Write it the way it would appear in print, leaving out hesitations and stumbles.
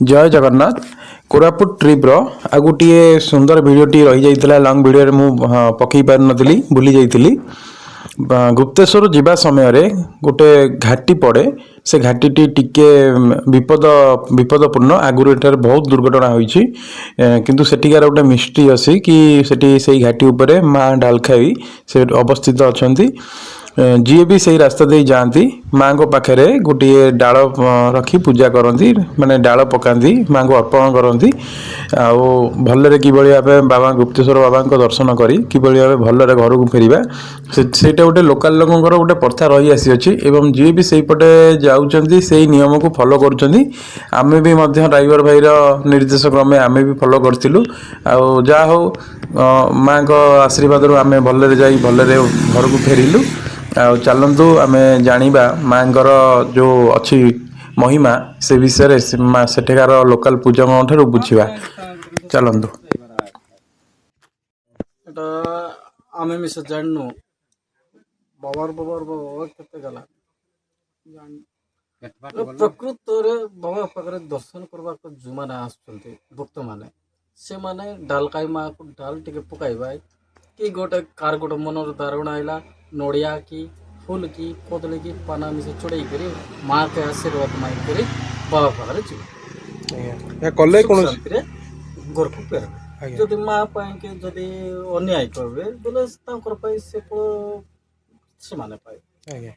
जय जगन्नाथ कोरापुट ट्रिप्र आ गोटे सुंदर भिडटी रही जाइए लंग भिडियो मु पकई पार नी भूली जाइली गुप्तेश्वर जावा समय रे गोटे घाटी पड़े से घाटी टिके विपद विपदपूर्ण आगुरी एटार बहुत दुर्घटना होइछि किंतु सेठिकार गोटे मिस्ट्री अछि कि सेठी सेई घाटी उपरे माँ डालखाई से अवस्थित अछंती जी भी सही रास्ता दे जाती माँ को पाखे गोटे डाल रखी पूजा करती माने डाल पकाती माँ को अर्पण करती आउ भलरे किभଳି भाबे बाबा गुप्तेश्वर बाबा को दर्शन करी किभଳି भाबे भलरे घर को फेरिबा सेटा गोटे लोकल लोकंकर गोटे प्रथा रही आसी अछि एवं जी भी सही पटे जाउचंती सेही नियम को फॉलो करूचंती आमे भी मध्य ड्राइवर भाई रो निर्देश क्रमे आमे भी फॉलो करथिलु आउ जा हो माँ को आशीर्वाद रो आमे भलरे जाई भलरे घर को फेरिलु आउ चलतु आम जाना माँकर जो अच्छी महिमा से विषय सेठिकार लोकल पूजक ठार बुझा चलतु এটা আমি মিশে জানো বাবার বাবার বাবা কেতে গলা প্রকৃତରେ ବାବା ପାଖରେ ଦର୍ଶନ କରିବାକୁ ଯେଉଁମାନେ ଆସୁଛନ୍ତି ଭକ୍ତମାନେ ସେମାନେ ଡାଲକାଇ ମାଆକୁ ଡାଲ ଟିକେ ପକାଇବା କି ଗୋଟେ କାର ଗୋଟେ ମନର ଧାରଣା ଆଇଲା ନଡ଼ିଆ କି ଫୁଲ କି କଦଳୀ କି ପାନା ମିଶି ଚଢ଼େଇକରି ମାଆକେ ଆଶୀର୍ବାଦ ମାଗିକରି ବାବା ପାଖରେ ଯିବେ କଲେ ଶାନ୍ତିରେ ଘରକୁ ଫେରବେ ଯଦି ମା ପାଇଁକି ଯଦି ଅନ୍ୟାୟ କରିବେ ବୋଲେ ତାଙ୍କର ପାଇଁ ସେ ଫଳ ସେମାନେ ପାଇବେ।